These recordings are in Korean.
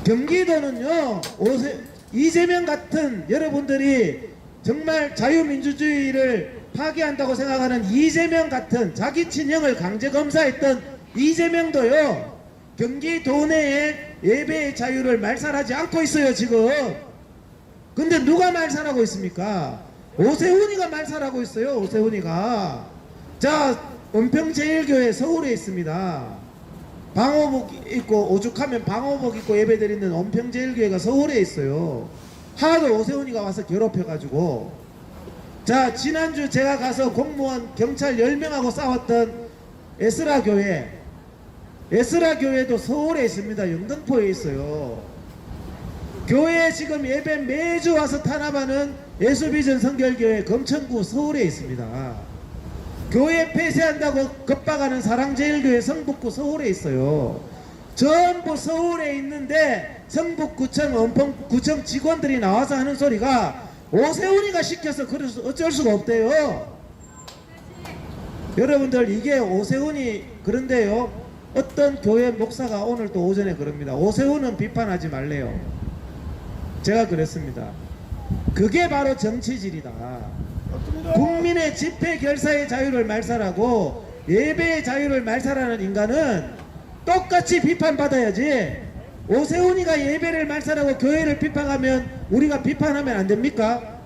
경기도는요, 이재명 같은 여러분들이 정말 자유민주주의를 파괴한다고 생각하는 이재명 같은 자기 친형을 강제검사했던 이재명도요, 경기도 내에 예배의 자유를 말살하지 않고 있어요, 지금. 근데 누가 말살하고 있습니까? 오세훈이가 말살하고 있어요, 오세훈이가. 자, 은평제일교회 서울에 있습니다. 방호복 입고, 오죽하면 방호복 입고 예배드리는 은평제일교회가 서울에 있어요. 하도 오세훈이가 와서 괴롭혀가지고. 자, 지난주 제가 가서 공무원, 경찰 10명하고 싸웠던 에스라교회, 에스라교회도 서울에 있습니다. 영등포에 있어요. 교회에 지금 예배 매주 와서 탄압하는 예수비전 성결교회 검천구 서울에 있습니다. 교회 폐쇄한다고 겁박하는 사랑제일교회 성북구 서울에 있어요. 전부 서울에 있는데 성북구청, 은평구청 직원들이 나와서 하는 소리가 오세훈이가 시켜서 그래서 어쩔 수가 없대요. 여러분들, 이게 오세훈이 그런데요, 어떤 교회 목사가 오늘 또 오전에 그럽니다. 오세훈은 비판하지 말래요. 제가 그랬습니다. 그게 바로 정치질이다. 국민의 집회 결사의 자유를 말살하고 예배의 자유를 말살하는 인간은 똑같이 비판받아야지. 오세훈이가 예배를 말살하고 교회를 비판하면 우리가 비판하면 안 됩니까?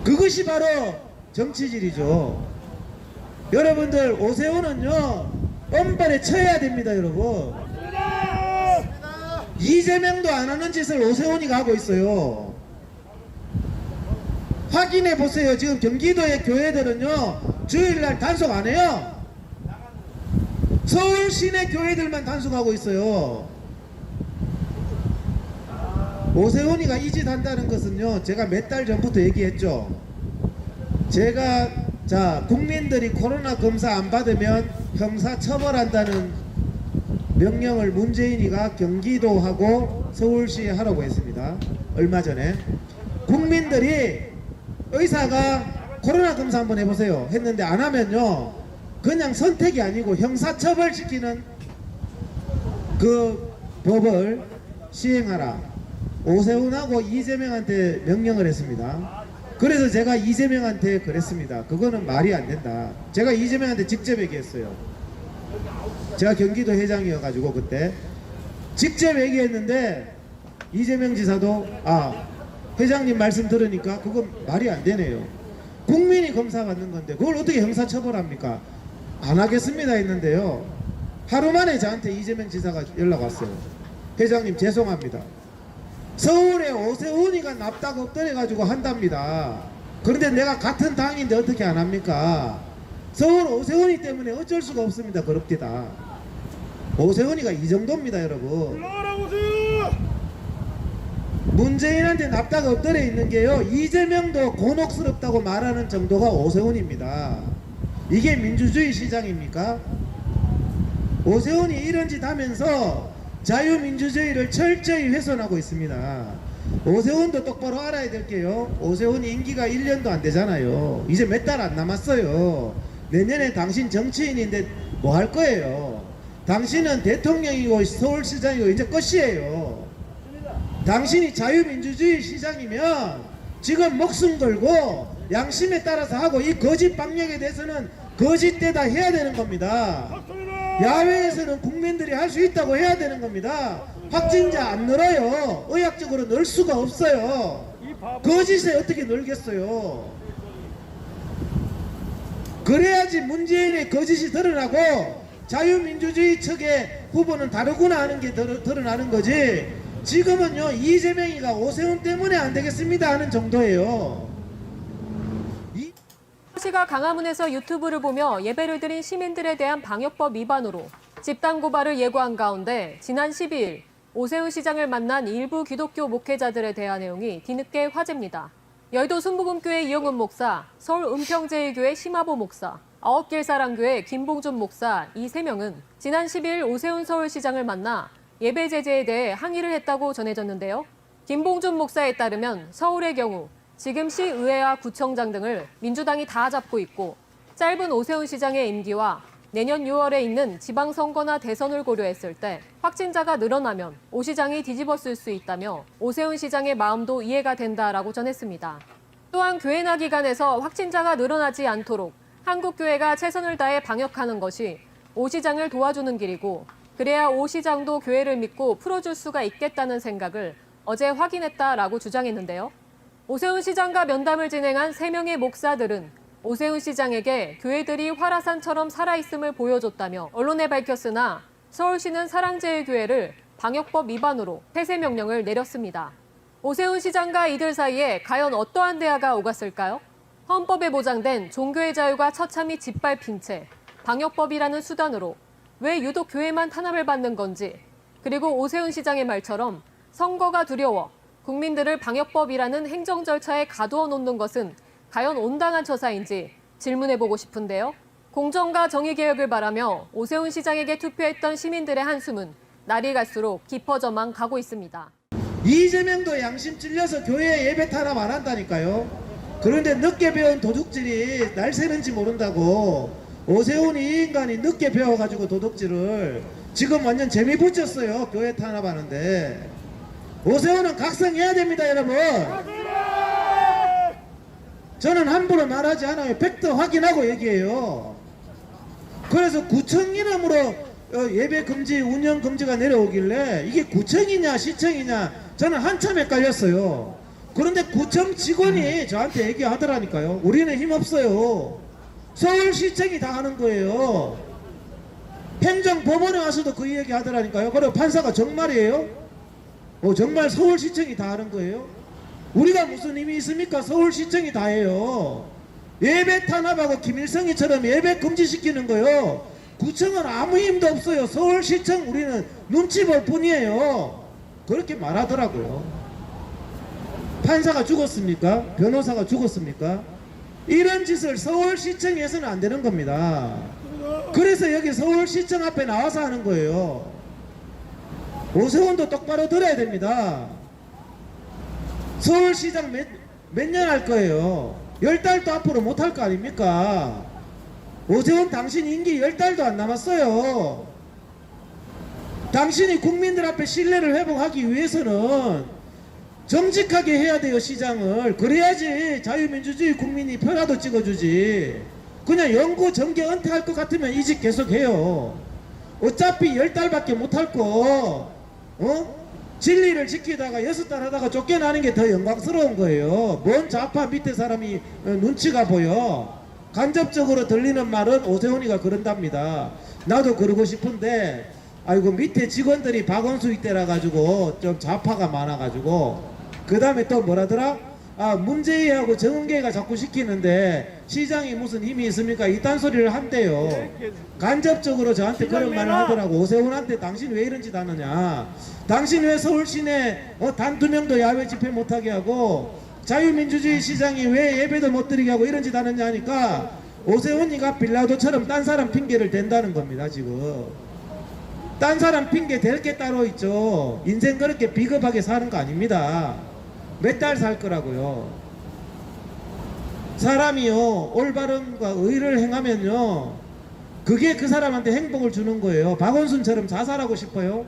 그것이 바로 정치질이죠. 여러분들, 오세훈은요, 엄벌에 쳐야 됩니다, 여러분. 이재명도 안 하는 짓을 오세훈이가 하고 있어요. 확인해 보세요. 지금 경기도의 교회들은요, 주일날 단속 안 해요. 서울 시내 교회들만 단속하고 있어요. 오세훈이가 이 짓 한다는 것은요, 제가 몇 달 전부터 얘기했죠. 제가, 자, 국민들이 코로나 검사 안 받으면 형사 처벌한다는 명령을 문재인이가 경기도하고 서울시에 하라고 했습니다. 얼마 전에. 국민들이 의사가 코로나 검사 한번 해보세요 했는데 안 하면요, 그냥 선택이 아니고 형사처벌시키는 그 법을 시행하라. 오세훈하고 이재명한테 명령을 했습니다. 그래서 제가 이재명한테 그랬습니다. 그거는 말이 안 된다. 제가 이재명한테 직접 얘기했어요. 제가 경기도 회장이어가지고 그때 직접 얘기했는데 이재명 지사도 회장님 말씀 들으니까 그건 말이 안 되네요. 국민이 검사받는 건데 그걸 어떻게 형사처벌합니까? 안 하겠습니다 했는데요, 하루 만에 저한테 이재명 지사가 연락 왔어요. 회장님 죄송합니다. 서울에 오세훈이가 납작 엎드려가지고 한답니다. 그런데 내가 같은 당인데 어떻게 안 합니까? 서울 오세훈이 때문에 어쩔 수가 없습니다. 그럽디다. 오세훈이가 이 정도입니다, 여러분. 문재인한테 납작 엎드려 있는 게요, 이재명도 곤혹스럽다고 말하는 정도가 오세훈입니다. 이게 민주주의 시장입니까? 오세훈이 이런 짓 하면서 자유민주주의를 철저히 훼손하고 있습니다. 오세훈도 똑바로 알아야 될 게요, 오세훈이 임기가 1년도 안 되잖아요. 이제 몇 달 안 남았어요. 내년에 당신 정치인인데 뭐 할 거예요? 당신은 대통령이고 서울시장이고 이제 끝이에요. 당신이 자유민주주의 시장이면 지금 목숨 걸고 양심에 따라서 하고, 이 거짓 방역에 대해서는 거짓되다 해야 되는 겁니다. 야외에서는 국민들이 할 수 있다고 해야 되는 겁니다. 확진자 안 늘어요. 의학적으로 늘 수가 없어요. 거짓에 어떻게 늘겠어요? 그래야지 문재인의 거짓이 드러나고 자유민주주의 측의 후보는 다르구나 하는 게 드러나는 거지. 지금은요, 이재명이가 오세훈 때문에 안 되겠습니다 하는 정도예요. 서울시가 강화문에서 유튜브를 보며 예배를 드린 시민들에 대한 방역법 위반으로 집단 고발을 예고한 가운데 지난 12일 오세훈 시장을 만난 일부 기독교 목회자들에 대한 내용이 뒤늦게 화제입니다. 여의도 순복음교회 이영훈 목사, 서울 은평제일교회 심화보 목사, 아홉길사랑교회 김봉준 목사 이 3명은 지난 12일 오세훈 서울시장을 만나 예배 제재에 대해 항의를 했다고 전해졌는데요. 김봉준 목사에 따르면 서울의 경우 지금 시의회와 구청장 등을 민주당이 다 잡고 있고 짧은 오세훈 시장의 임기와 내년 6월에 있는 지방선거나 대선을 고려했을 때 확진자가 늘어나면 오 시장이 뒤집어쓸 수 있다며 오세훈 시장의 마음도 이해가 된다라고 전했습니다. 또한 교회나 기관에서 확진자가 늘어나지 않도록 한국교회가 최선을 다해 방역하는 것이 오 시장을 도와주는 길이고 그래야 오 시장도 교회를 믿고 풀어줄 수가 있겠다는 생각을 어제 확인했다라고 주장했는데요. 오세훈 시장과 면담을 진행한 3명의 목사들은 오세훈 시장에게 교회들이 화라산처럼 살아있음을 보여줬다며 언론에 밝혔으나 서울시는 사랑제일교회를 방역법 위반으로 폐쇄 명령을 내렸습니다. 오세훈 시장과 이들 사이에 과연 어떠한 대화가 오갔을까요? 헌법에 보장된 종교의 자유가 처참히 짓밟힌 채 방역법이라는 수단으로 왜 유독 교회만 탄압을 받는 건지, 그리고 오세훈 시장의 말처럼 선거가 두려워 국민들을 방역법이라는 행정 절차에 가두어 놓는 것은 과연 온당한 처사인지 질문해보고 싶은데요. 공정과 정의 개혁을 바라며 오세훈 시장에게 투표했던 시민들의 한숨은 날이 갈수록 깊어져만 가고 있습니다. 이재명도 양심 찔려서 교회에 예배 탄압 안 한다니까요. 그런데 늦게 배운 도둑질이 날 새는지 모른다고 오세훈 이 인간이 늦게 배워가지고 도둑질을 지금 완전 재미 붙였어요. 교회 탄압하는데. 오세훈은 각성해야 됩니다, 여러분. 저는 함부로 말하지 않아요. 팩트 확인하고 얘기해요. 그래서 구청 이름으로 예배 금지, 운영 금지가 내려오길래 이게 구청이냐 시청이냐 저는 한참 헷갈렸어요. 그런데 구청 직원이 저한테 얘기하더라니까요. 우리는 힘없어요. 서울시청이 다 하는 거예요. 행정법원에 와서도 그 얘기 하더라니까요. 그리고 판사가 정말이에요? 정말 서울시청이 다 하는 거예요? 우리가 무슨 힘이 있습니까? 서울시청이 다 해요. 예배 탄압하고 김일성이처럼 예배 금지시키는 거요. 구청은 아무 힘도 없어요. 서울시청 우리는 눈치 볼 뿐이에요. 그렇게 말하더라고요. 판사가 죽었습니까? 변호사가 죽었습니까? 이런 짓을 서울시청에서는 안 되는 겁니다. 그래서 여기 서울시청 앞에 나와서 하는 거예요. 오세훈도 똑바로 들어야 됩니다. 서울시장 몇 년 할 거예요? 10달도 앞으로 못 할 거 아닙니까? 오세훈 당신 임기 10달도 안 남았어요. 당신이 국민들 앞에 신뢰를 회복하기 위해서는 정직하게 해야 돼요, 시장을. 그래야지 자유민주주의 국민이 표라도 찍어주지. 그냥 영구 정계 은퇴할 것 같으면 이 집 계속해요. 어차피 10달밖에 못 할 거, 진리를 지키다가 6달 하다가 쫓겨나는 게 더 영광스러운 거예요. 뭔 좌파 밑에 사람이 눈치가 보여. 간접적으로 들리는 말은 오세훈이가 그런답니다. 나도 그러고 싶은데 아이고 밑에 직원들이 박원수 이때라 가지고 좀 좌파가 많아 가지고 그 다음에 또 뭐라더라? 문재인하고 정은계가 자꾸 시키는데 시장이 무슨 힘이 있습니까? 이딴 소리를 한대요. 간접적으로 저한테 그런 말을 하더라고. 오세훈한테 당신 왜 이런 짓 하느냐. 당신 왜 서울 시내 단 2명도 야외 집회 못하게 하고 자유민주주의 시장이 왜 예배도 못 드리게 하고 이런 짓 하느냐 하니까 오세훈이가 빌라도처럼 딴 사람 핑계를 댄다는 겁니다. 지금 딴 사람 핑계 댈 게 따로 있죠. 인생 그렇게 비겁하게 사는 거 아닙니다. 몇 달 살 거라고요. 사람이요 올바름과 의를 행하면요 그게 그 사람한테 행복을 주는 거예요. 박원순처럼 자살하고 싶어요?